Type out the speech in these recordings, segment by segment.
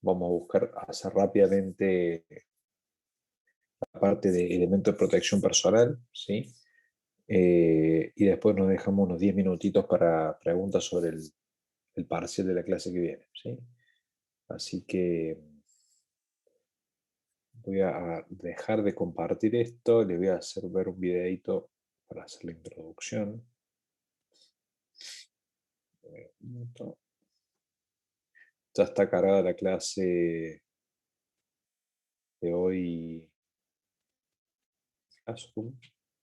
vamos a buscar hacer rápidamente la parte de elementos de protección personal, ¿sí? Y después nos dejamos unos 10 minutitos para preguntas sobre el parcial de la clase que viene, ¿sí? Así que voy a dejar de compartir esto, le voy a hacer ver un videito para hacer la introducción. Ya está cargada la clase de hoy.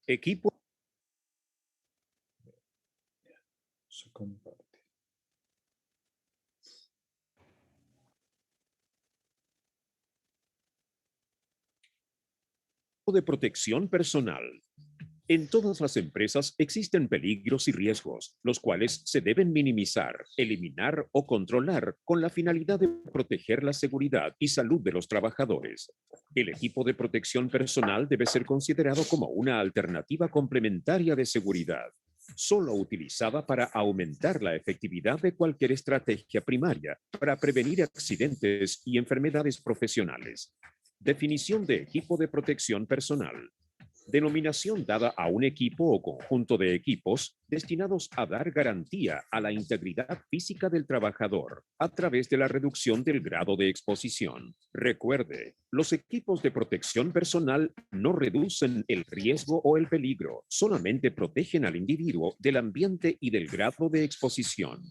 Equipo. Se comparte. De protección personal. En todas las empresas existen peligros y riesgos, los cuales se deben minimizar, eliminar o controlar con la finalidad de proteger la seguridad y salud de los trabajadores. El equipo de protección personal debe ser considerado como una alternativa complementaria de seguridad, solo utilizada para aumentar la efectividad de cualquier estrategia primaria para prevenir accidentes y enfermedades profesionales. Definición de equipo de protección personal. Denominación dada a un equipo o conjunto de equipos destinados a dar garantía a la integridad física del trabajador a través de la reducción del grado de exposición. Recuerde, los equipos de protección personal no reducen el riesgo o el peligro, solamente protegen al individuo del ambiente y del grado de exposición.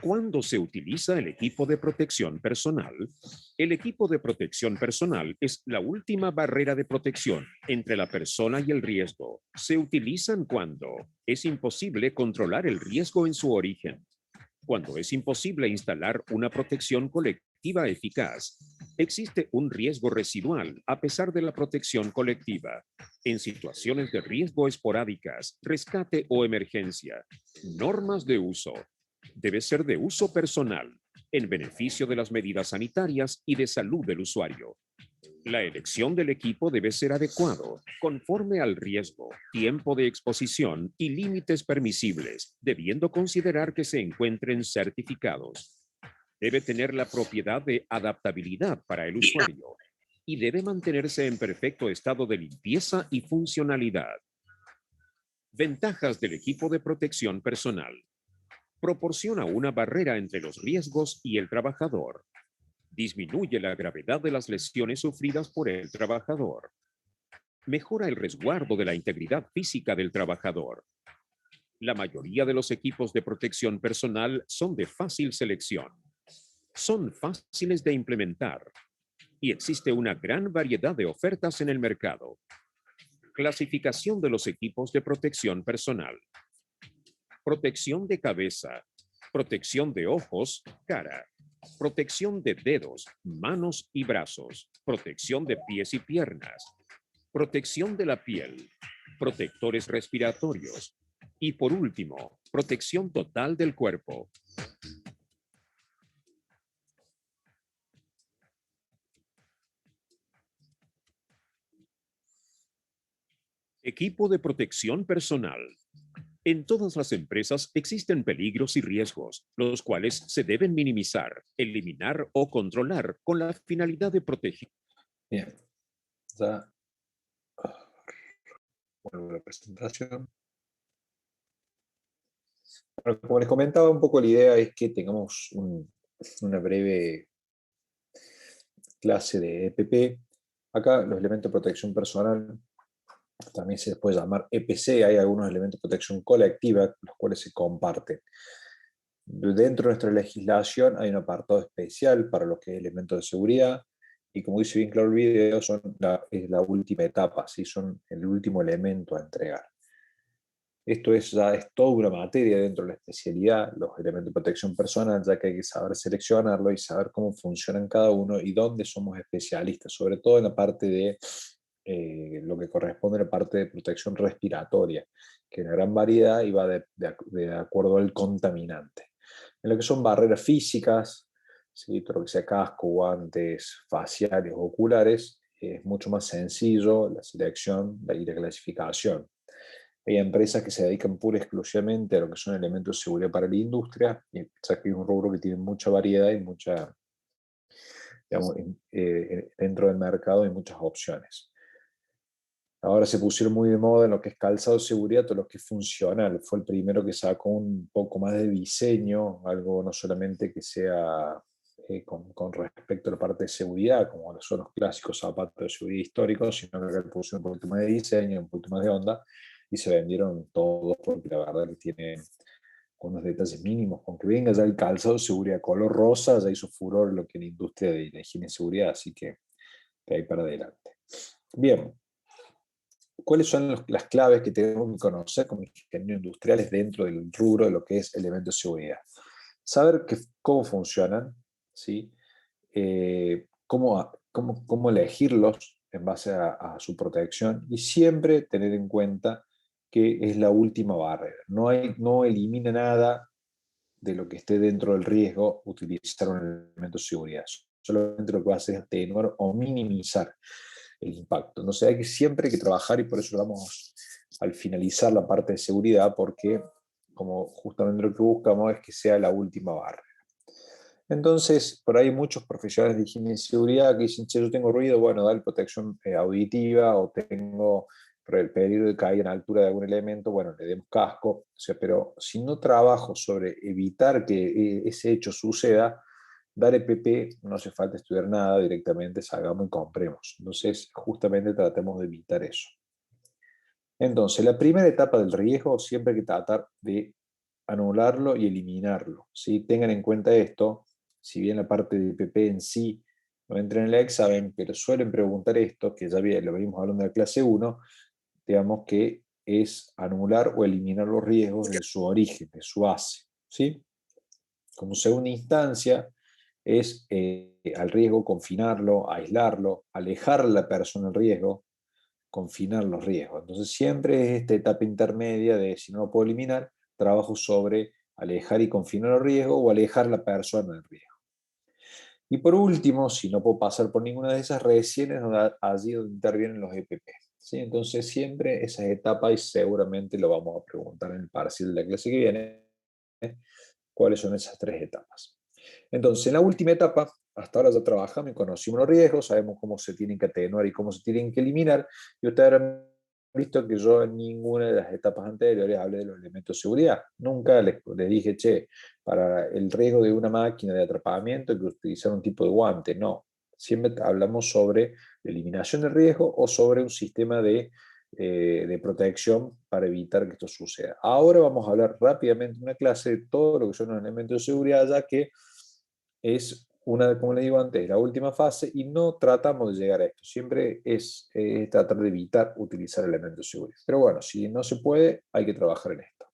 ¿Cuándo se utiliza el equipo de protección personal? El equipo de protección personal es la última barrera de protección entre la persona y el riesgo. Se utilizan cuando es imposible controlar el riesgo en su origen, cuando es imposible instalar una protección colectiva eficaz, existe un riesgo residual a pesar de la protección colectiva, en situaciones de riesgo esporádicas, rescate o emergencia. Normas de uso. Debe ser de uso personal, en beneficio de las medidas sanitarias y de salud del usuario. La elección del equipo debe ser adecuado, conforme al riesgo, tiempo de exposición y límites permisibles, debiendo considerar que se encuentren certificados. Debe tener la propiedad de adaptabilidad para el usuario y debe mantenerse en perfecto estado de limpieza y funcionalidad. Ventajas del equipo de protección personal. Proporciona una barrera entre los riesgos y el trabajador. Disminuye la gravedad de las lesiones sufridas por el trabajador. Mejora el resguardo de la integridad física del trabajador. La mayoría de los equipos de protección personal son de fácil selección. Son fáciles de implementar y existe una gran variedad de ofertas en el mercado. Clasificación de los equipos de protección personal. Protección de cabeza, protección de ojos, cara, protección de dedos, manos y brazos, protección de pies y piernas, protección de la piel, protectores respiratorios y, por último, protección total del cuerpo. Equipo de protección personal. En todas las empresas existen peligros y riesgos, los cuales se deben minimizar, eliminar o controlar con la finalidad de proteger. Bien, ya vuelvo a la presentación. Bueno, como les comentaba, un poco la idea es que tengamos una breve clase de EPP. Acá los elementos de protección personal también se les puede llamar EPC. Hay algunos elementos de protección colectiva, los cuales se comparten. Dentro de nuestra legislación hay un apartado especial para lo que es elementos de seguridad, y como dice bien claro el video, es la última etapa, ¿sí? Son el último elemento a entregar. Esto ya es toda una materia dentro de la especialidad, los elementos de protección personal, ya que hay que saber seleccionarlo y saber cómo funcionan cada uno y dónde somos especialistas, sobre todo en la parte de lo que corresponde a la parte de protección respiratoria, que es una gran variedad y va de acuerdo al contaminante. En lo que son barreras físicas, ¿sí? Todo lo que sea casco, guantes, faciales o oculares, es mucho más sencillo la selección y la clasificación. Hay empresas que se dedican pura y exclusivamente a lo que son elementos de seguridad para la industria, ya que es un rubro que tiene mucha variedad y mucha digamos, dentro del mercado hay muchas opciones. Ahora se pusieron muy de moda en lo que es calzado de seguridad, todo lo que es funcional. Fue el primero que sacó un poco más de diseño, algo no solamente que sea con respecto a la parte de seguridad, como son los clásicos zapatos de seguridad históricos, sino que le pusieron un poquito más de diseño, un poquito más de onda, y se vendieron todos porque la verdad que tienen unos detalles mínimos. Con que venga ya el calzado de seguridad color rosa, ya hizo furor lo que en la industria de la higiene y seguridad, así que de ahí para adelante. Bien. ¿Cuáles son las claves que tenemos que conocer como ingenieros industriales dentro del rubro de lo que es elementos de seguridad? Saber cómo funcionan, ¿sí? Cómo elegirlos en base a su protección y siempre tener en cuenta que es la última barrera. No elimina nada de lo que esté dentro del riesgo utilizar un elemento de seguridad. Solamente lo que va a hacer es atenuar o minimizar el impacto. Entonces hay que siempre hay que trabajar y por eso vamos al finalizar la parte de seguridad porque como justamente lo que buscamos es que sea la última barrera. Entonces, por ahí muchos profesionales de higiene y seguridad que dicen, che, yo tengo ruido, bueno, dale protección auditiva o tengo por el peligro de caer en altura de algún elemento, bueno, le demos casco. O sea, pero si no trabajo sobre evitar que ese hecho suceda, dar EPP no hace falta estudiar nada, directamente salgamos y compremos. Entonces, justamente tratemos de evitar eso. Entonces, la primera etapa del riesgo siempre hay que tratar de anularlo y eliminarlo. ¿Sí? Tengan en cuenta esto, si bien la parte de PP en sí no entra en el examen, pero suelen preguntar esto, que ya lo venimos hablando de la clase 1, digamos que es anular o eliminar los riesgos de su origen, de su base. ¿Sí? Como segunda instancia, es al riesgo confinarlo, aislarlo, alejar a la persona del riesgo, confinar los riesgos. Entonces siempre es esta etapa intermedia de si no lo puedo eliminar, trabajo sobre alejar y confinar el riesgo o alejar la persona del riesgo. Y por último, si no puedo pasar por ninguna de esas, recién es allí donde intervienen los EPP. ¿Sí? Entonces siempre esas etapas, y seguramente lo vamos a preguntar en el parcial de la clase que viene, cuáles son esas tres etapas. Entonces, en la última etapa, hasta ahora ya trabajamos y conocimos los riesgos, sabemos cómo se tienen que atenuar y cómo se tienen que eliminar, y ustedes habrán visto que yo en ninguna de las etapas anteriores hablé de los elementos de seguridad. Nunca les dije, che, para el riesgo de una máquina de atrapamiento hay que utilizar un tipo de guante. No, siempre hablamos sobre la eliminación del riesgo o sobre un sistema de protección para evitar que esto suceda. Ahora vamos a hablar rápidamente en una clase de todo lo que son los elementos de seguridad, ya que es una, como le digo antes, la última fase y no tratamos de llegar a esto. Siempre es tratar de evitar utilizar elementos de seguridad. Pero bueno, si no se puede, hay que trabajar en esto.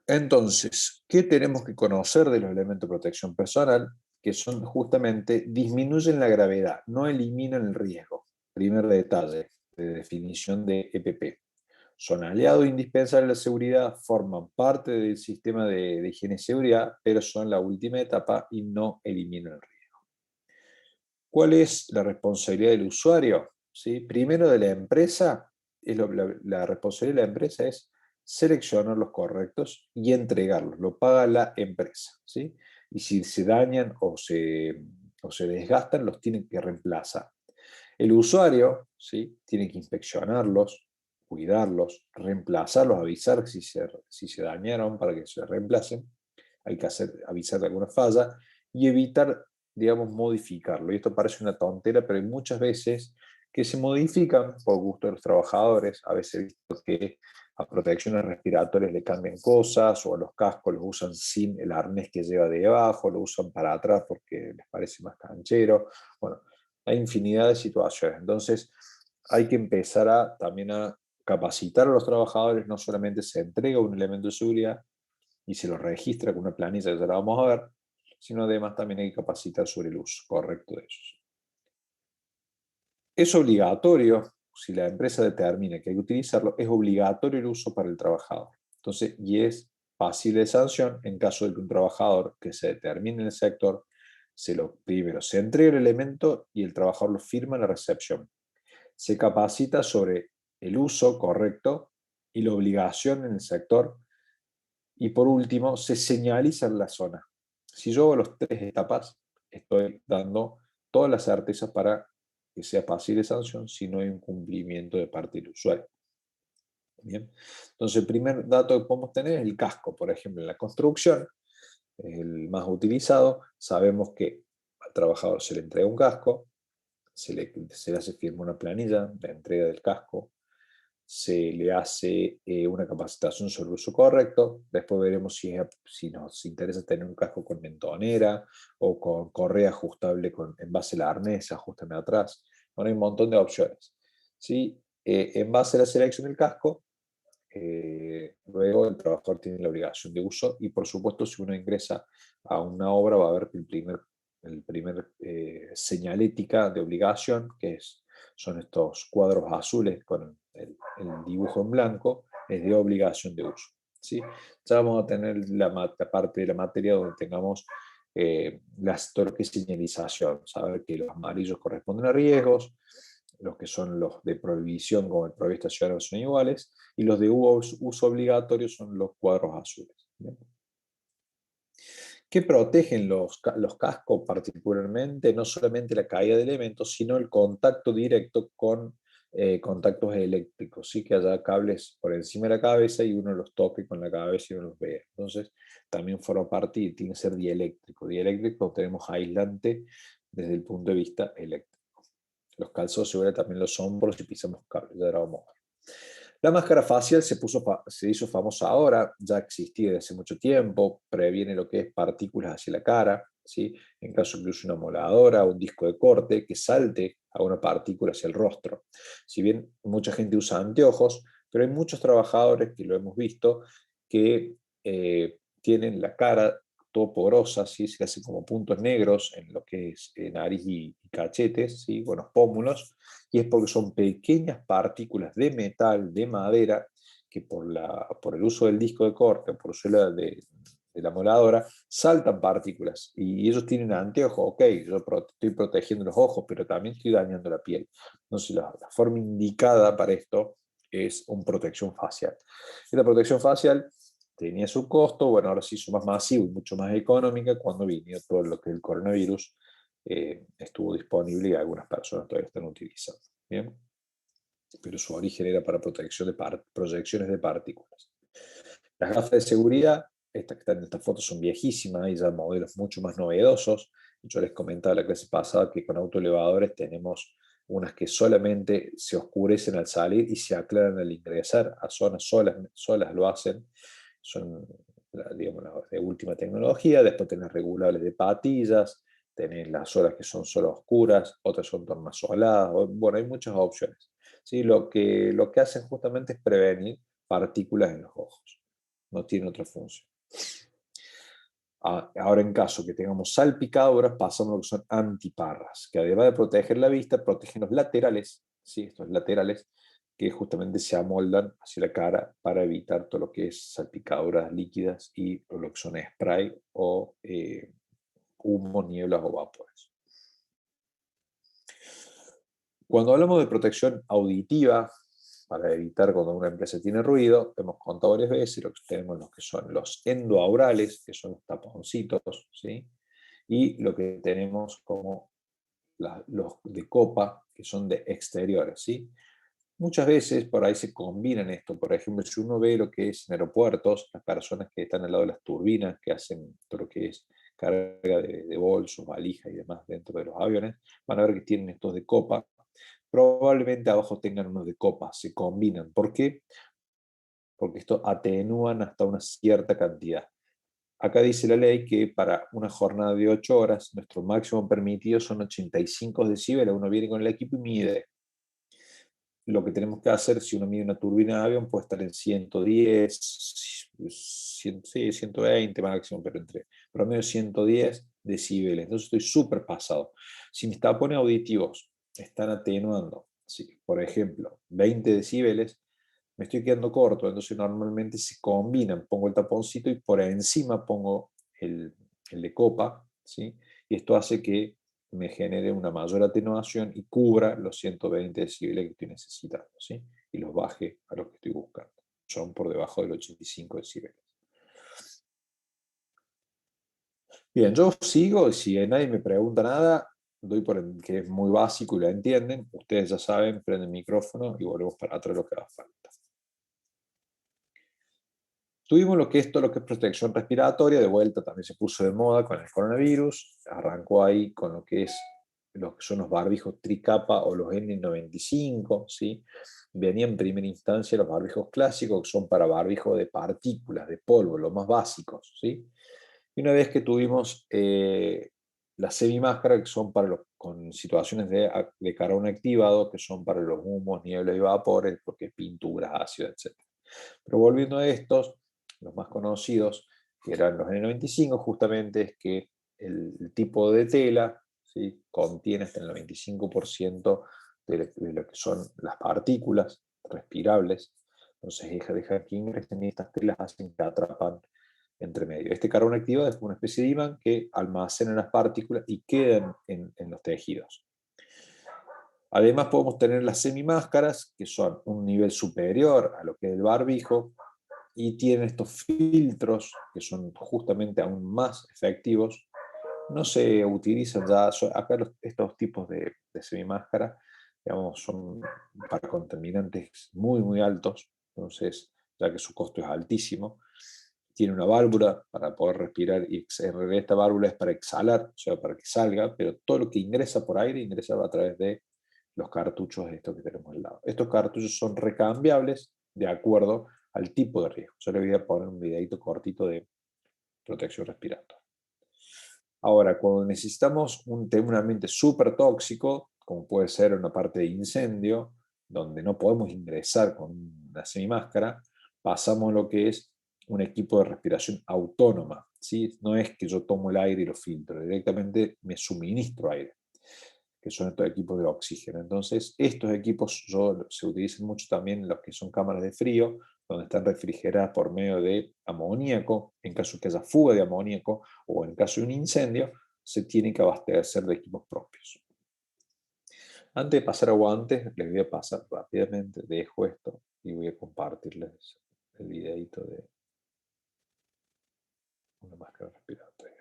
Entonces, ¿qué tenemos que conocer de los elementos de protección personal? Que son justamente, disminuyen la gravedad, no eliminan el riesgo. Primer detalle de definición de EPP. Son aliados indispensables de la seguridad, forman parte del sistema de higiene y seguridad, pero son la última etapa y no eliminan el riesgo. ¿Cuál es la responsabilidad del usuario? ¿Sí? Primero de la empresa, la responsabilidad de la empresa es seleccionar los correctos y entregarlos, lo paga la empresa. ¿Sí? Y si se dañan o se desgastan, los tienen que reemplazar. El usuario, ¿sí? Tiene que inspeccionarlos, cuidarlos, reemplazarlos, avisar si se dañaron para que se reemplacen. Hay que avisar de alguna falla y evitar, digamos, modificarlo. Y esto parece una tontera, pero hay muchas veces que se modifican por gusto de los trabajadores. A veces he visto que a protecciones respiratorias le cambian cosas o a los cascos los usan sin el arnés que lleva debajo, lo usan para atrás porque les parece más canchero. Bueno, hay infinidad de situaciones. Entonces, hay que empezar también a capacitar a los trabajadores. No solamente se entrega un elemento de seguridad y se lo registra con una planilla que ya la vamos a ver, sino además también hay que capacitar sobre el uso correcto de ellos. Es obligatorio, si la empresa determina que hay que utilizarlo, es obligatorio el uso para el trabajador. Entonces, y es pasible de sanción en caso de que un trabajador que se determine en el sector primero se entregue el elemento y el trabajador lo firma en la recepción. Se capacita sobre el uso correcto y la obligación en el sector. Y por último, se señaliza en la zona. Si yo hago las 3 etapas, estoy dando toda la certeza para que sea pasible de sanción si no hay un cumplimiento de parte del usuario. Bien. Entonces, el primer dato que podemos tener es el casco. Por ejemplo, en la construcción, el más utilizado, sabemos que al trabajador se le entrega un casco, se le hace firma una planilla de entrega del casco, se le hace una capacitación sobre el uso correcto. Después veremos si nos interesa tener un casco con mentonera o con correa ajustable en base al arnés, ajustame atrás. Bueno, hay un montón de opciones. ¿Sí? En base a la selección del casco, luego el trabajador tiene la obligación de uso y por supuesto si uno ingresa a una obra va a ver que el primer señalética de obligación, son estos cuadros azules con el dibujo en blanco, es de obligación de uso. ¿Sí? Ya vamos a tener la parte de la materia donde tengamos todo lo que es señalización, saber que los amarillos corresponden a riesgos, los que son los de prohibición como el prohibido estacionario son iguales, y los de uso obligatorio son los cuadros azules. ¿Bien? ¿Qué protegen los cascos particularmente? No solamente la caída de elementos, sino el contacto directo con contactos eléctricos, ¿sí? Que haya cables por encima de la cabeza y uno los toque con la cabeza y uno los vea. Entonces, también forma parte y tiene que ser dieléctrico. Dieléctrico tenemos aislante desde el punto de vista eléctrico. Los calzos se también los hombros y pisamos cables, ya ahora vamos a ver. La máscara facial se hizo famosa ahora, ya existía desde hace mucho tiempo, previene lo que es partículas hacia la cara, ¿sí? En caso que use una moladora o un disco de corte, que salte a una partícula hacia el rostro. Si bien mucha gente usa anteojos, pero hay muchos trabajadores que lo hemos visto que tienen la cara todo porosa, ¿sí? Se hace como puntos negros en lo que es nariz y cachetes, ¿sí? Con los pómulos, y es porque son pequeñas partículas de metal, de madera, que por el uso del disco de corte, por el uso de la moladora, saltan partículas. Y ellos tienen anteojos, ok, yo estoy protegiendo los ojos, pero también estoy dañando la piel. Entonces la forma indicada para esto es una protección facial. Esta protección facial tenía su costo, bueno, ahora se hizo más masivo y mucho más económica cuando vino todo lo que es el coronavirus, estuvo disponible y algunas personas todavía están utilizando. ¿Bien? Pero su origen era para protección de proyecciones de partículas. Las gafas de seguridad, estas que están en esta foto son viejísimas, hay ya modelos mucho más novedosos. Yo les comentaba en la clase pasada que con autoelevadores tenemos unas que solamente se oscurecen al salir y se aclaran al ingresar a zonas solas lo hacen. Son, digamos, de última tecnología. Después tenés regulables de patillas, tenés las zonas que son solo oscuras, otras son tornasoladas. Bueno, hay muchas opciones. ¿Sí? Lo que hacen justamente es prevenir partículas en los ojos. No tiene otra función. Ahora, en caso que tengamos salpicaduras, pasamos a lo que son antiparras, que además de proteger la vista, protegen los laterales, ¿sí? Estos laterales que justamente se amoldan hacia la cara para evitar todo lo que es salpicaduras líquidas y lo que son spray o humo, nieblas o vapores. Cuando hablamos de protección auditiva, para evitar cuando una empresa tiene ruido, hemos contado varias veces lo que tenemos los que son los endoaurales, que son los taponcitos, ¿sí? Y lo que tenemos como los de copa, que son de exteriores, ¿sí? Muchas veces por ahí se combinan esto. Por ejemplo, si uno ve lo que es en aeropuertos, las personas que están al lado de las turbinas, que hacen todo lo que es carga de bolsos, valijas y demás dentro de los aviones, van a ver que tienen estos de copa. Probablemente abajo tengan unos de copa, se combinan. ¿Por qué? Porque esto atenúan hasta una cierta cantidad. Acá dice la ley que para una jornada de 8 horas, nuestro máximo permitido son 85 decibeles. Uno viene con el equipo y mide. Lo que tenemos que hacer, si uno mide una turbina de avión, puede estar en 110, 120 máximo, pero entre promedio 110 decibeles. Entonces estoy súper pasado. Si mis tapones auditivos están atenuando, ¿sí? Por ejemplo, 20 decibeles, me estoy quedando corto, entonces normalmente se combinan, pongo el taponcito y por encima pongo el de copa, ¿sí? Y esto hace que me genere una mayor atenuación y cubra los 120 decibeles que estoy necesitando, ¿sí? Y los baje a los que estoy buscando. Son por debajo del 85 decibeles. Bien, yo sigo, y si nadie me pregunta nada, doy por que es muy básico y lo entienden. Ustedes ya saben, prenden el micrófono y volvemos para atrás lo que haga falta. Tuvimos lo que es todo lo que es protección respiratoria, de vuelta también se puso de moda con el coronavirus, arrancó ahí con lo que son los barbijos tricapa o los N95, ¿sí? Venían en primera instancia los barbijos clásicos, que son para barbijo de partículas, de polvo, los más básicos, ¿sí? Y una vez que tuvimos las semimáscaras, que son para con situaciones de carbono activado, que son para los humos, niebla y vapores, porque pinturas, ácidos, etc. Pero volviendo a estos, los más conocidos, que eran los N95, justamente es que el tipo de tela, ¿sí?, contiene hasta el 95% de lo que son las partículas respirables. Entonces deja que ingresen y estas telas hacen que atrapan entre medio. Este carbono activado es una especie de imán que almacena las partículas y quedan en los tejidos. Además podemos tener las semimáscaras, que son un nivel superior a lo que es el barbijo, y tienen estos filtros que son justamente aún más efectivos. No se utilizan ya, acá estos tipos de semimáscara, digamos, son para contaminantes muy, muy altos, entonces, ya que su costo es altísimo. Tiene una válvula para poder respirar y esta válvula es para exhalar, o sea, para que salga, pero todo lo que ingresa por aire ingresa a través de los cartuchos estos que tenemos al lado. Estos cartuchos son recambiables de acuerdo al tipo de riesgo. Yo le voy a poner un videito cortito de protección respiratoria. Ahora, cuando necesitamos un ambiente súper tóxico, como puede ser una parte de incendio, donde no podemos ingresar con una semimáscara, pasamos a lo que es un equipo de respiración autónoma, ¿sí? No es que yo tomo el aire y lo filtro, directamente me suministro aire, que son estos equipos de oxígeno. Entonces, estos equipos se utilizan mucho también en los que son cámaras de frío, donde están refrigeradas por medio de amoníaco. En caso de que haya fuga de amoníaco o en caso de un incendio, se tiene que abastecer de equipos propios. Antes de pasar a guantes, les voy a pasar rápidamente, dejo esto y voy a compartirles el videito de una máscara respiratoria.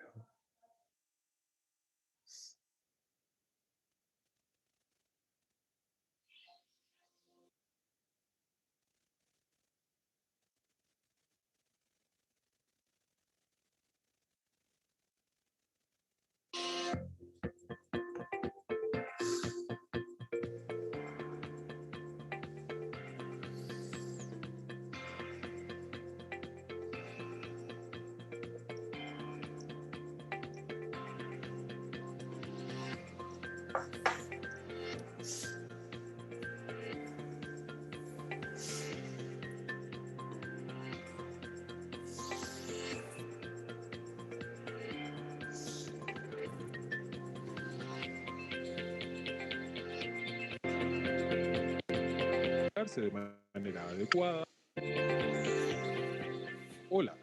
De manera adecuada. Hola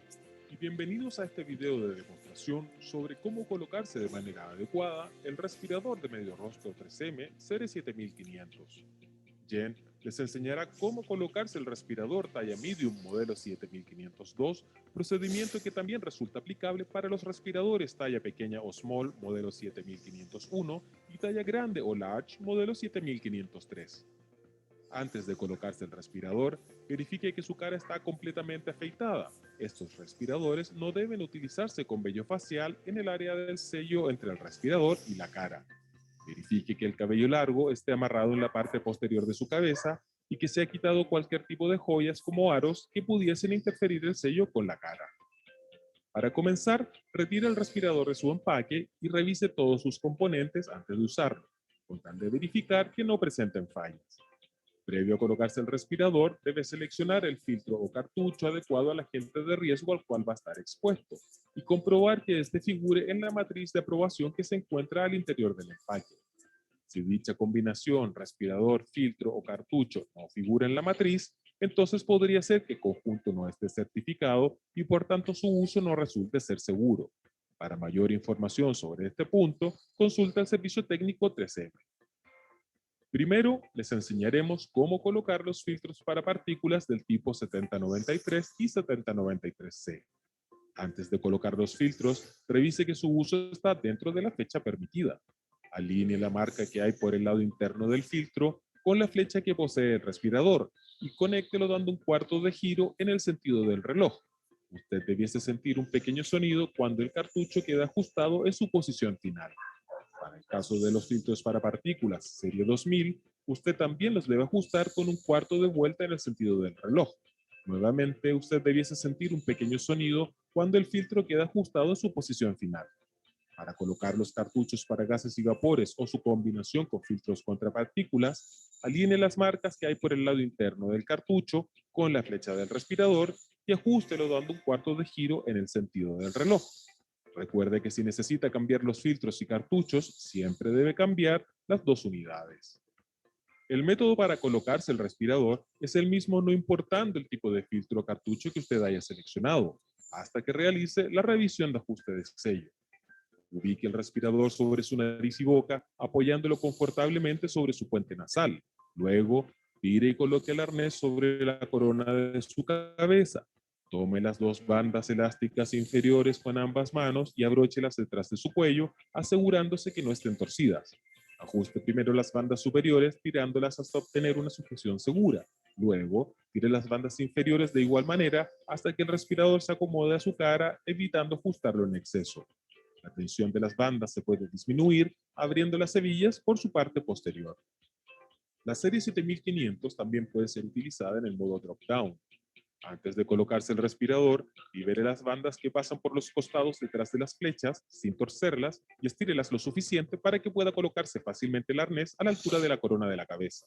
y bienvenidos a este video de demostración sobre cómo colocarse de manera adecuada el respirador de medio rostro 3M Serie 7500. Jen les enseñará cómo colocarse el respirador talla medium modelo 7502, procedimiento que también resulta aplicable para los respiradores talla pequeña o small modelo 7501 y talla grande o large modelo 7503. Antes de colocarse el respirador, verifique que su cara está completamente afeitada. Estos respiradores no deben utilizarse con vello facial en el área del sello entre el respirador y la cara. Verifique que el cabello largo esté amarrado en la parte posterior de su cabeza y que se ha quitado cualquier tipo de joyas como aros que pudiesen interferir el sello con la cara. Para comenzar, retire el respirador de su empaque y revise todos sus componentes antes de usarlo, con tal de verificar que no presenten fallas. Previo a colocarse el respirador, debe seleccionar el filtro o cartucho adecuado al agente de riesgo al cual va a estar expuesto y comprobar que éste figure en la matriz de aprobación que se encuentra al interior del empaque. Si dicha combinación, respirador, filtro o cartucho no figura en la matriz, entonces podría ser que el conjunto no esté certificado y por tanto su uso no resulte ser seguro. Para mayor información sobre este punto, consulta el servicio técnico 3M. Primero, les enseñaremos cómo colocar los filtros para partículas del tipo 7093 y 7093C. Antes de colocar los filtros, revise que su uso está dentro de la fecha permitida. Alinee la marca que hay por el lado interno del filtro con la flecha que posee el respirador y conéctelo dando un cuarto de giro en el sentido del reloj. Usted debiese sentir un pequeño sonido cuando el cartucho queda ajustado en su posición final. Para el caso de los filtros para partículas serie 2000, usted también los debe ajustar con un cuarto de vuelta en el sentido del reloj. Nuevamente, usted debiese sentir un pequeño sonido cuando el filtro queda ajustado en su posición final. Para colocar los cartuchos para gases y vapores o su combinación con filtros contra partículas, alinee las marcas que hay por el lado interno del cartucho con la flecha del respirador y ajústelo dando un cuarto de giro en el sentido del reloj. Recuerde que si necesita cambiar los filtros y cartuchos, siempre debe cambiar las dos unidades. El método para colocarse el respirador es el mismo no importando el tipo de filtro o cartucho que usted haya seleccionado, hasta que realice la revisión de ajuste de sello. Ubique el respirador sobre su nariz y boca, apoyándolo confortablemente sobre su puente nasal. Luego, tire y coloque el arnés sobre la corona de su cabeza. Tome las dos bandas elásticas inferiores con ambas manos y abróchelas detrás de su cuello, asegurándose que no estén torcidas. Ajuste primero las bandas superiores, tirándolas hasta obtener una sujeción segura. Luego, tire las bandas inferiores de igual manera hasta que el respirador se acomode a su cara, evitando ajustarlo en exceso. La tensión de las bandas se puede disminuir abriendo las hebillas por su parte posterior. La serie 7500 también puede ser utilizada en el modo drop-down. Antes de colocarse el respirador, libere las bandas que pasan por los costados detrás de las flechas sin torcerlas y estírelas lo suficiente para que pueda colocarse fácilmente el arnés a la altura de la corona de la cabeza.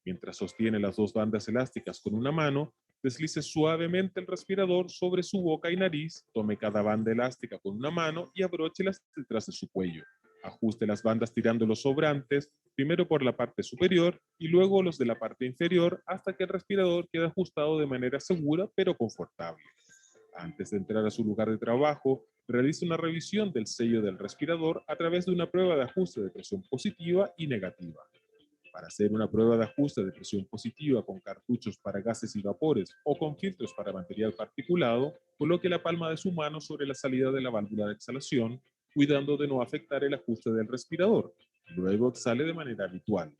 Mientras sostiene las dos bandas elásticas con una mano, deslice suavemente el respirador sobre su boca y nariz, tome cada banda elástica con una mano y abróchelas detrás de su cuello. Ajuste las bandas tirando los sobrantes, primero por la parte superior y luego los de la parte inferior hasta que el respirador quede ajustado de manera segura pero confortable. Antes de entrar a su lugar de trabajo, realice una revisión del sello del respirador a través de una prueba de ajuste de presión positiva y negativa. Para hacer una prueba de ajuste de presión positiva con cartuchos para gases y vapores o con filtros para material particulado, coloque la palma de su mano sobre la salida de la válvula de exhalación, cuidando de no afectar el ajuste del respirador. Luego exhale de manera habitual.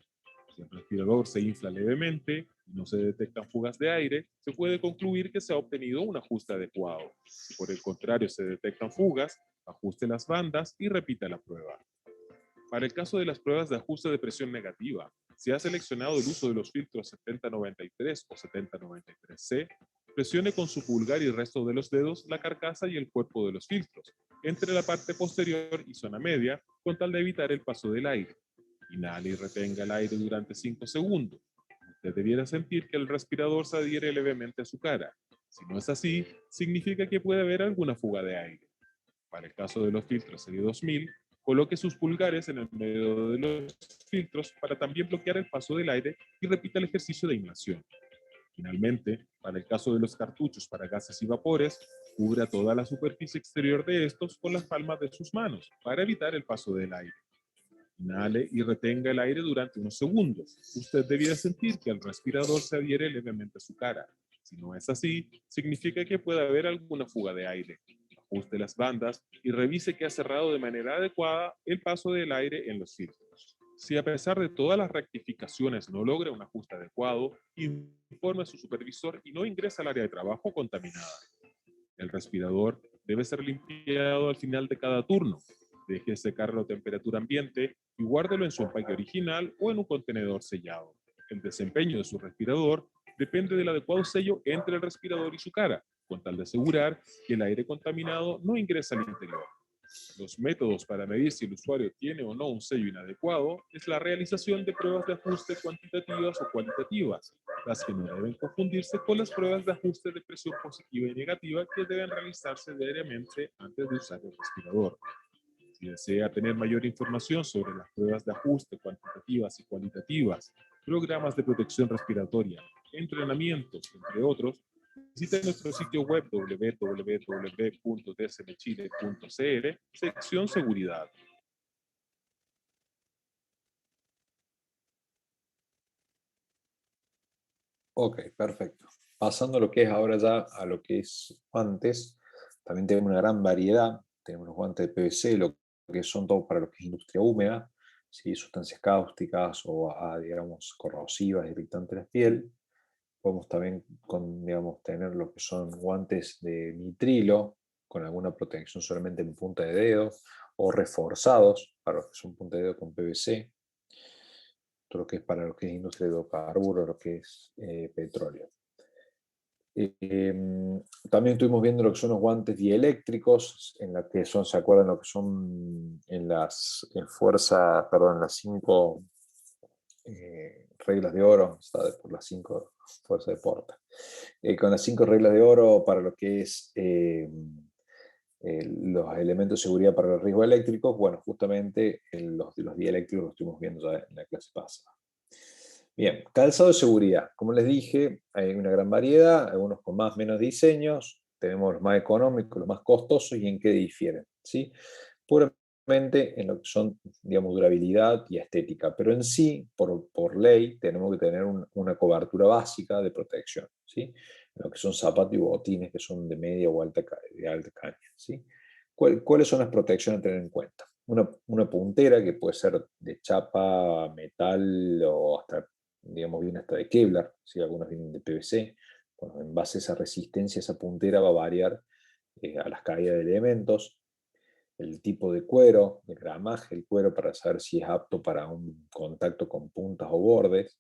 Si el respirador se infla levemente y no se detectan fugas de aire, se puede concluir que se ha obtenido un ajuste adecuado. Si por el contrario se detectan fugas, ajuste las bandas y repita la prueba. Para el caso de las pruebas de ajuste de presión negativa, si ha seleccionado el uso de los filtros 7093 o 7093C, presione con su pulgar y el resto de los dedos la carcasa y el cuerpo de los filtros, entre la parte posterior y zona media, con tal de evitar el paso del aire. Inhale y retenga el aire durante 5 segundos. Usted debiera sentir que el respirador se adhiere levemente a su cara. Si no es así, significa que puede haber alguna fuga de aire. Para el caso de los filtros serie 2000, coloque sus pulgares en el medio de los filtros para también bloquear el paso del aire y repita el ejercicio de inhalación. Finalmente, para el caso de los cartuchos para gases y vapores, cubra toda la superficie exterior de estos con las palmas de sus manos para evitar el paso del aire. Inhale y retenga el aire durante unos segundos. Usted debiera sentir que el respirador se adhiere levemente a su cara. Si no es así, significa que puede haber alguna fuga de aire. Ajuste las bandas y revise que ha cerrado de manera adecuada el paso del aire en los filtros. Si a pesar de todas las rectificaciones no logra un ajuste adecuado, informe a su supervisor y no ingresa al área de trabajo contaminada. El respirador debe ser limpiado al final de cada turno. Deje secar a temperatura ambiente y guárdelo en su empaque original o en un contenedor sellado. El desempeño de su respirador depende del adecuado sello entre el respirador y su cara, con tal de asegurar que el aire contaminado no ingresa al interior. Los métodos para medir si el usuario tiene o no un sello inadecuado es la realización de pruebas de ajuste cuantitativas o cualitativas, las que no deben confundirse con las pruebas de ajuste de presión positiva y negativa que deben realizarse diariamente antes de usar el respirador. Si desea tener mayor información sobre las pruebas de ajuste cuantitativas y cualitativas, programas de protección respiratoria, entrenamientos, entre otros, visite nuestro sitio web www.dsmchile.cl, sección Seguridad. Ok, perfecto. Pasando a lo que es ahora ya a lo que es antes, También tenemos una gran variedad, tenemos los guantes de PVC, lo que son todos para lo que es industria húmeda, ¿sí? Sustancias cáusticas o, digamos, corrosivas, irritantes de la piel. Podemos también digamos, tener lo que son guantes de nitrilo, con alguna protección solamente en punta de dedo, o reforzados para los que son punta de dedo con PVC, todo lo que es para lo que es industria de hidrocarburos, lo que es petróleo. También estuvimos viendo lo que son los guantes dieléctricos, en la que son, ¿se acuerdan lo que son en las las 5 reglas de oro? Está por las 5 fuerzas de Porta. Con las 5 reglas de oro para lo que es los elementos de seguridad para los riesgos eléctricos, bueno, justamente los dieléctricos los estuvimos viendo ya en la clase pasada. Bien, calzado de seguridad. Como les dije, hay una gran variedad, algunos con más o menos diseños. Tenemos los más económicos, los más costosos y en qué difieren, ¿sí? Puramente en lo que son, digamos, durabilidad y estética, pero en sí, por ley, tenemos que tener una cobertura básica de protección, ¿sí? Lo que son zapatos y botines que son de media o alta caña, ¿sí? ¿Cuáles son las protecciones a tener en cuenta? Una puntera que puede ser de chapa, metal o hasta, digamos, bien hasta de Kevlar, ¿sí? Algunas vienen de PVC. Bueno, en base a esa resistencia, esa puntera va a variar a las caídas de elementos, el tipo de cuero, el gramaje del cuero para saber si es apto para un contacto con puntas o bordes,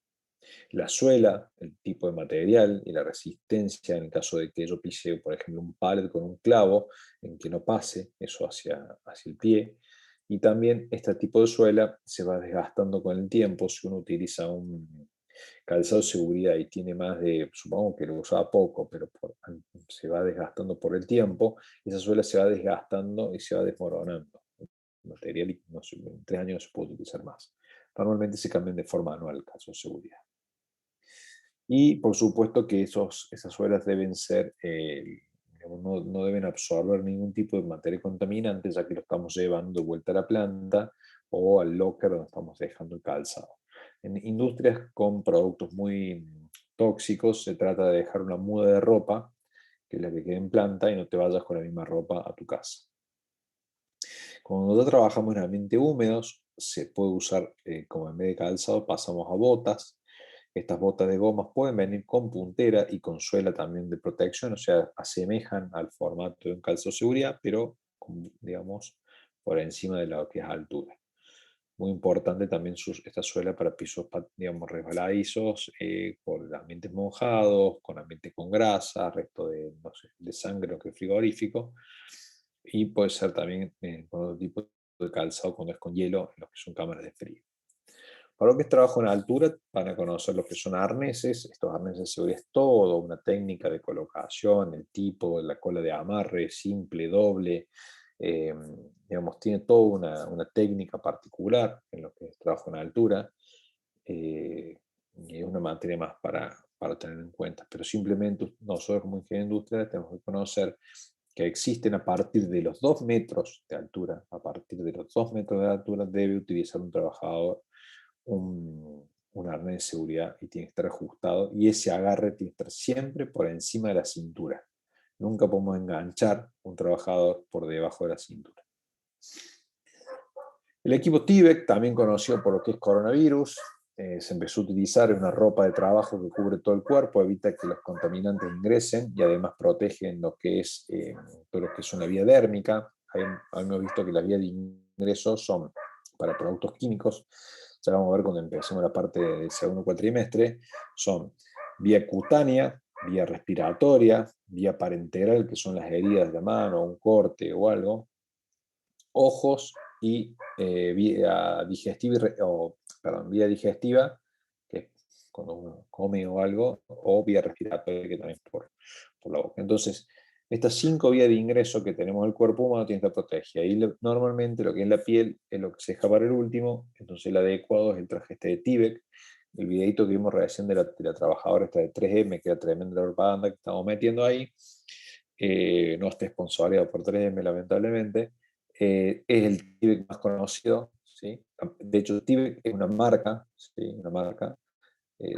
la suela, el tipo de material y la resistencia en el caso de que yo pise, por ejemplo, un pallet con un clavo, en que no pase eso hacia el pie. Y también este tipo de suela se va desgastando con el tiempo. Si uno utiliza un calzado de seguridad y tiene más de, supongo que lo usaba poco, pero se va desgastando por el tiempo, esa suela se va desgastando y se va desmoronando. El material, no sé, en 3 años no se puede utilizar más. Normalmente se cambian de forma anual el calzado de seguridad. Y por supuesto que esas suelas deben ser, no deben absorber ningún tipo de materia contaminante, ya que lo estamos llevando de vuelta a la planta o al locker donde estamos dejando el calzado. En industrias con productos muy tóxicos se trata de dejar una muda de ropa, que es la que quede en planta, y no te vayas con la misma ropa a tu casa. Cuando nosotros trabajamos en ambientes húmedos, se puede usar, como en vez de calzado, pasamos a botas. Estas botas de gomas pueden venir con puntera y con suela también de protección, o sea, asemejan al formato de un calzado de seguridad, pero, digamos, por encima de lo que es altura. Muy importante también esta suela para pisos, digamos, resbaladizos, por ambientes mojados, con ambientes con grasa, resto de, no sé, de sangre o que frigorífico. Y puede ser también con otro tipo de calzado cuando es con hielo, en los que son cámaras de frío. Para lo que es trabajo en altura, van a conocer lo que son arneses. Estos arneses de seguridad es todo una técnica de colocación, el tipo, la cola de amarre, simple, doble. Digamos, tiene toda una técnica particular en lo que es trabajo en altura. Y es una materia más para tener en cuenta. Pero simplemente nosotros como ingenieros industriales tenemos que conocer que existen a partir de los 2 metros de altura. A partir de los 2 metros de altura debe utilizar un trabajador un arnés de seguridad y tiene que estar ajustado, y ese agarre tiene que estar siempre por encima de la cintura. Nunca podemos enganchar un trabajador por debajo de la cintura. El equipo Tyvek, también conocido por lo que es coronavirus, se empezó a utilizar una ropa de trabajo que cubre todo el cuerpo, evita que los contaminantes ingresen y además protege lo que es todo lo que es una vía dérmica. Hemos visto que las vías de ingreso son para productos químicos, ya vamos a ver cuando empecemos la parte del segundo cuatrimestre, son vía cutánea, vía respiratoria, vía parenteral, que son las heridas de la mano, un corte o algo, ojos y vía digestiva, que es cuando uno come o algo, o vía respiratoria, que también es por la boca. Entonces, estas 5 vías de ingreso que tenemos en el cuerpo humano tienen que estar protegidas. Y normalmente lo que es la piel es lo que se deja para el último, entonces el adecuado es el traje este de Tyvek. El videito que vimos recién de la trabajadora esta de 3M, que era tremenda la propaganda que estamos metiendo ahí, no está sponsoreado por 3M, lamentablemente. Es el Tyvek más conocido, ¿sí? De hecho, Tyvek es una marca, ¿sí? Una marca.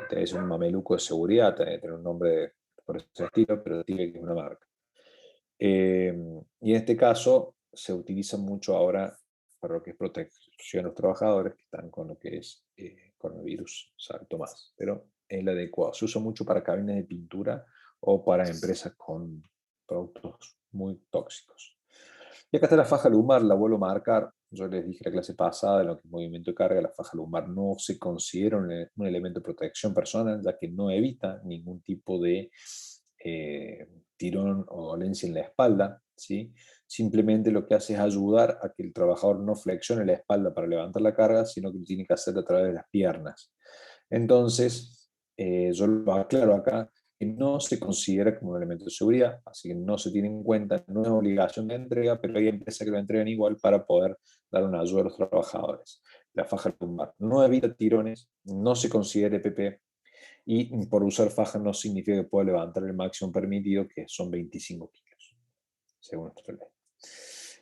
Tenés un mameluco de seguridad, tenés un nombre por ese estilo, pero Tyvek es una marca. Y en este caso se utiliza mucho ahora para lo que es protección a los trabajadores que están con lo que es coronavirus, salto más, pero es el adecuado. Se usa mucho para cabinas de pintura o para empresas con productos muy tóxicos. Y acá está la faja lumbar, la vuelvo a marcar. Yo les dije la clase pasada, en lo que es movimiento de carga, la faja lumbar no se considera un elemento de protección personal, ya que no evita ningún tipo de tirón o dolencia en la espalda, ¿sí? Simplemente lo que hace es ayudar a que el trabajador no flexione la espalda para levantar la carga, sino que lo tiene que hacer a través de las piernas. Entonces, yo lo aclaro acá, que no se considera como un elemento de seguridad, así que no se tiene en cuenta, no es obligación de entrega, pero hay empresas que lo entregan igual para poder dar una ayuda a los trabajadores. La faja lumbar no evita tirones, no se considera EPP, y por usar faja no significa que pueda levantar el máximo permitido, que son 25 kilos, según nuestra ley.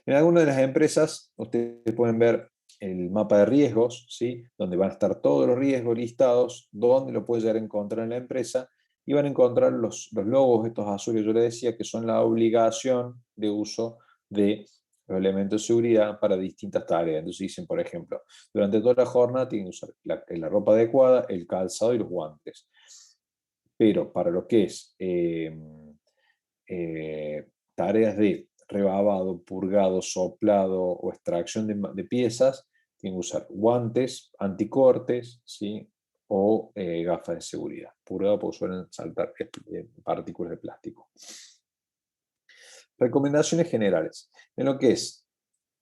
En algunas de las empresas, ustedes pueden ver el mapa de riesgos, ¿sí? Donde van a estar todos los riesgos listados, donde lo puede llegar a encontrar en la empresa, y van a encontrar los logos, estos azules, yo les decía, que son la obligación de uso de los elementos de seguridad para distintas tareas. Entonces dicen, por ejemplo, durante toda la jornada tienen que usar la ropa adecuada, el calzado y los guantes. Pero para lo que es tareas de rebabado, purgado, soplado o extracción de piezas, tienen que usar guantes, anticortes, ¿sí? O gafas de seguridad. Purgado porque suelen saltar partículas de plástico. Recomendaciones generales. En lo que es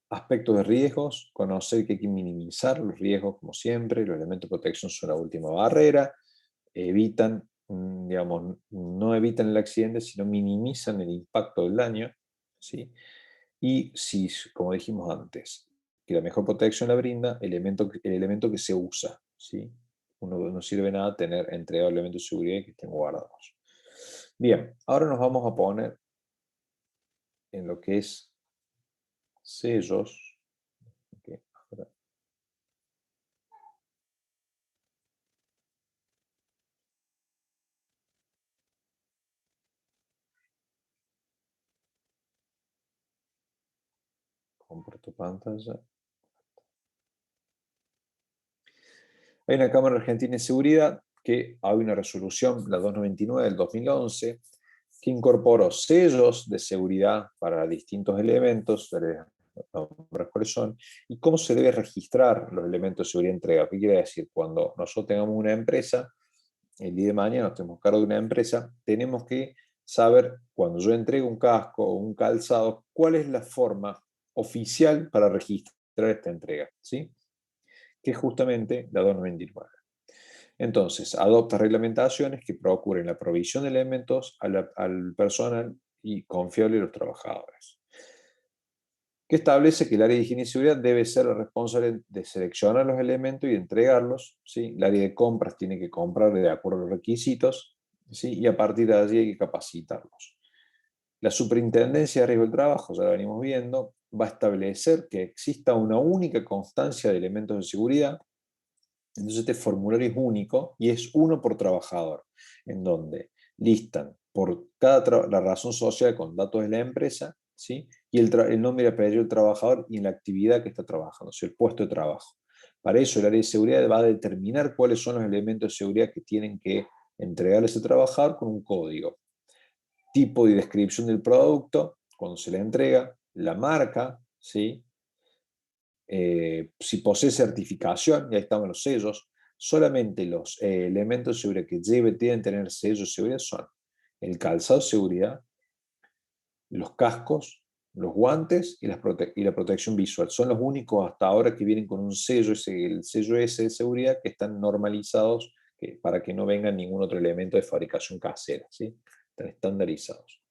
aspectos de riesgos, conocer que hay que minimizar los riesgos como siempre, los elementos de protección son la última barrera, evitan, digamos, no evitan el accidente, sino minimizan el impacto del daño, ¿sí? Y si, como dijimos antes, que la mejor protección la brinda el elemento que se usa, ¿sí? No sirve nada tener entregado elementos de seguridad que estén guardados. Bien, ahora nos vamos a poner en lo que es sellos. Okay, ahora. Comparto pantalla. Hay una Cámara Argentina de Seguridad que hay una resolución, la 299 del 2011, que incorporó sellos de seguridad para distintos elementos, cuáles son, y cómo se debe registrar los elementos de seguridad entregados. ¿Qué quiere decir? Cuando nosotros tengamos una empresa, el día de mañana nos tenemos cargo de una empresa, tenemos que saber, cuando yo entrego un casco o un calzado, cuál es la forma oficial para registrar esta entrega, ¿sí? Que es justamente la 299. Entonces, adopta reglamentaciones que procuren la provisión de elementos al personal y confiable a los trabajadores. Que establece que el área de higiene y seguridad debe ser la responsable de seleccionar los elementos y entregarlos, ¿sí? El área de compras tiene que comprar de acuerdo a los requisitos, ¿sí? Y a partir de allí hay que capacitarlos. La Superintendencia de Riesgo del Trabajo, ya lo venimos viendo, va a establecer que exista una única constancia de elementos de seguridad. Entonces este formulario es único y es uno por trabajador, en donde listan por la razón social con datos de la empresa, ¿sí? Y el nombre y apellido del trabajador y en la actividad que está trabajando, o sea, el puesto de trabajo. Para eso el área de seguridad va a determinar cuáles son los elementos de seguridad que tienen que entregarle a ese trabajador con un código. Tipo y descripción del producto, cuando se le entrega, la marca, ¿sí? Si posee certificación, y ahí están los sellos, solamente los elementos de seguridad que deben tener sellos de seguridad son el calzado de seguridad, los cascos, los guantes y la protección visual. Son los únicos hasta ahora que vienen con un sello, el sello S de seguridad, que están normalizados para que no venga ningún otro elemento de fabricación casera, ¿sí? Están estandarizados.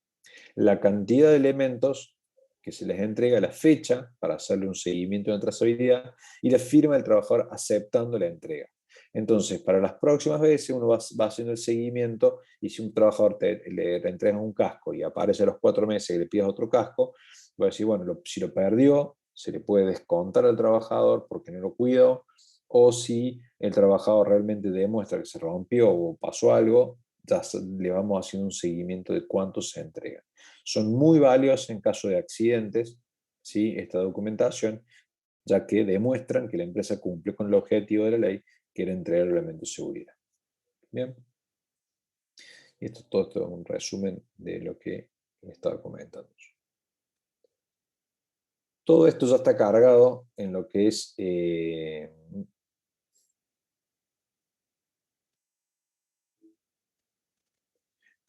La cantidad de elementos que se les entrega, la fecha para hacerle un seguimiento de trazabilidad y la firma del trabajador aceptando la entrega. Entonces, para las próximas veces uno va haciendo el seguimiento y si un trabajador le entrega un casco y aparece a los 4 meses y le pides otro casco, va a decir, bueno, si lo perdió, se le puede descontar al trabajador porque no lo cuidó, o si el trabajador realmente demuestra que se rompió o pasó algo, ya le vamos haciendo un seguimiento de cuánto se entrega. Son muy valiosos en caso de accidentes, ¿sí? Esta documentación, ya que demuestran que la empresa cumple con el objetivo de la ley, que era entregar el elemento de seguridad. Bien. Y todo esto es un resumen de lo que estaba comentando. Todo esto ya está cargado en lo que es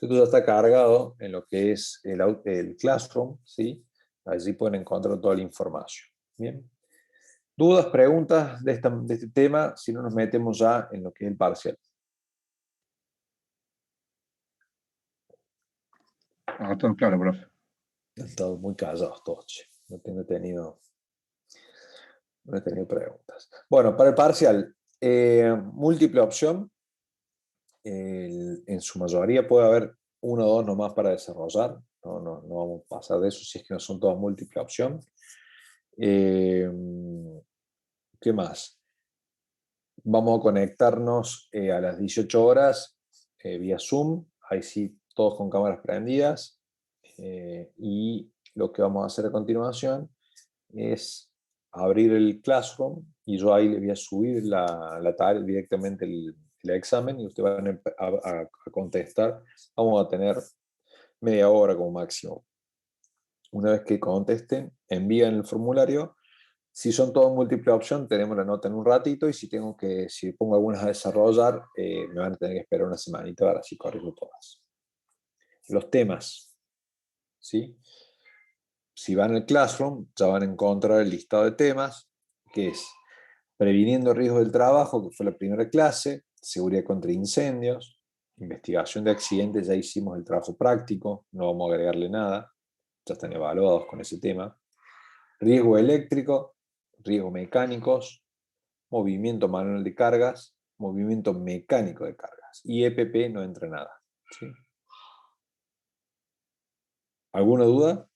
esto ya está cargado en lo que es el Classroom, ¿sí? Allí pueden encontrar toda la información. Bien. ¿Dudas, preguntas de este tema? Si no, nos metemos ya en lo que es el parcial. Todo claro, profe. Han estado muy callados todos, che. No he tenido preguntas. Bueno, para el parcial, múltiple opción. En su mayoría puede haber uno o dos nomás para desarrollar. No vamos a pasar de eso si es que no son todas múltiple opción. ¿Qué más? Vamos a conectarnos a las 18 horas vía Zoom. Ahí sí, todos con cámaras prendidas. Y lo que vamos a hacer a continuación es abrir el Classroom y yo ahí le voy a subir la tarea directamente el examen y ustedes van a contestar. Vamos a tener media hora como máximo. Una vez que contesten, envían el formulario. Si son todos múltiple opción, tenemos la nota en un ratito y si pongo algunas a desarrollar, me van a tener que esperar una semanita para así corregirlo todas. Los temas, ¿sí? Si van al Classroom, ya van a encontrar el listado de temas, que es previniendo riesgos del trabajo, que fue la primera clase, seguridad contra incendios, investigación de accidentes, ya hicimos el trabajo práctico, no vamos a agregarle nada, ya están evaluados con ese tema. Riesgo eléctrico, riesgos mecánicos, movimiento manual de cargas, movimiento mecánico de cargas. Y EPP no entra nada. ¿Sí? ¿Alguna duda?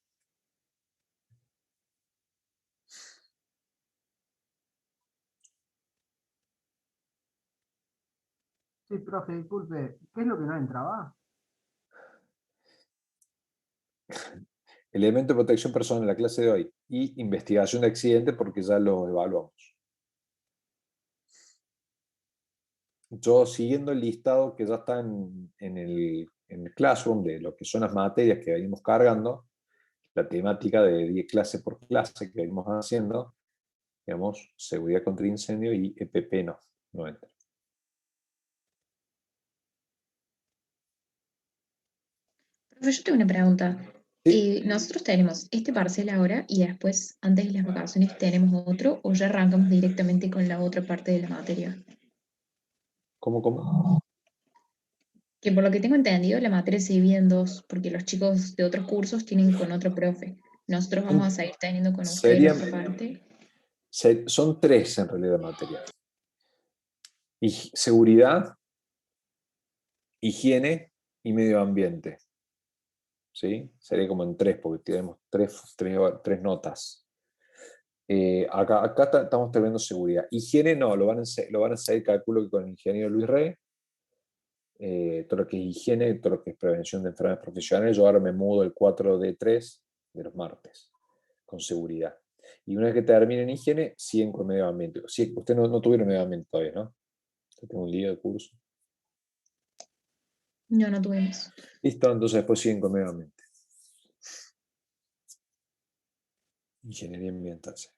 Sí, profe, disculpe, ¿qué es lo que no entraba? Elemento de protección personal en la clase de hoy y investigación de accidentes porque ya lo evaluamos. Yo siguiendo el listado que ya está en el Classroom de lo que son las materias que venimos cargando, la temática de 10 clases por clase que venimos haciendo, digamos, seguridad contra incendio y EPP no entra. Profe, yo tengo una pregunta. ¿Sí? ¿Nosotros tenemos este parcial ahora y después, antes de las vacaciones, tenemos otro o ya arrancamos directamente con la otra parte de la materia? ¿Cómo? Que por lo que tengo entendido, la materia se divide en dos, porque los chicos de otros cursos tienen con otro profe. Nosotros vamos a seguir teniendo con ustedes la otra parte. Son tres en realidad materias. Seguridad, higiene y medio ambiente. ¿Sí? Sería como en tres, porque tenemos tres notas. Acá estamos teniendo seguridad. Higiene no, lo van a hacer, calculo que con el ingeniero Luis Rey. Todo lo que es higiene, todo lo que es prevención de enfermedades profesionales. Yo ahora me mudo el 4D3 de los martes, con seguridad. Y una vez que terminen higiene, siguen con medio ambiente. Sí, usted no tuvieron medio ambiente todavía, ¿no? Tengo un lío de curso. No tuvimos. Listo, entonces después siguen con medio ambiente. Ingeniería ambiental. Sí.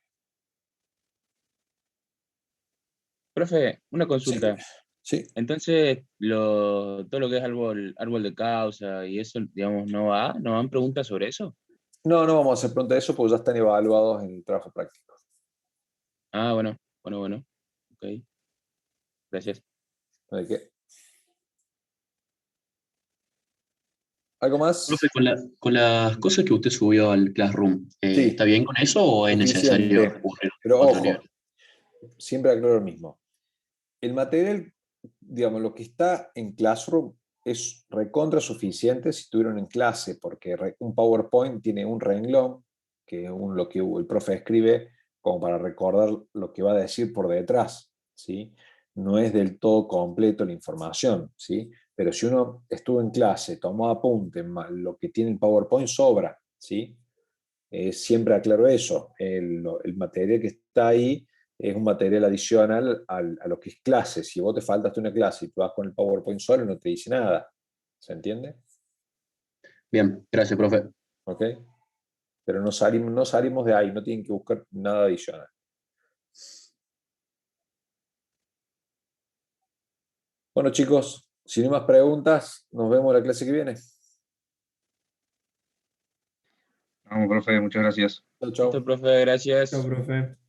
Profe, una consulta. Sí. Entonces, todo lo que es árbol de causa y eso, digamos, ¿no van preguntas sobre eso? No vamos a hacer preguntas de eso porque ya están evaluados en el trabajo práctico. Ah, bueno. Ok. Gracias. ¿De qué? ¿Algo más? Profe, con las cosas que usted subió al Classroom, Sí. ¿está bien con eso o es necesario Suficiente. recurrir Pero a otro ojo, nivel? siempre aclaro lo mismo. El material, digamos, lo que está en Classroom es recontra suficiente si estuvieron en clase, porque un PowerPoint tiene un renglón, que es lo que el profe escribe como para recordar lo que va a decir por detrás, ¿sí? No es del todo completo la información, ¿sí? Pero si uno estuvo en clase, tomó apuntes, lo que tiene el PowerPoint sobra, ¿sí? Siempre aclaro eso, el material que está ahí es un material adicional a lo que es clase. Si vos te faltaste una clase y tú vas con el PowerPoint solo, no te dice nada. ¿Se entiende? Bien, gracias, profe. ¿Ok? Pero no salimos de ahí, no tienen que buscar nada adicional. Bueno, chicos, si no hay más preguntas, nos vemos la clase que viene. Vamos, profe, muchas gracias. Chau, chau. Listo, profe, gracias. Chao, profe.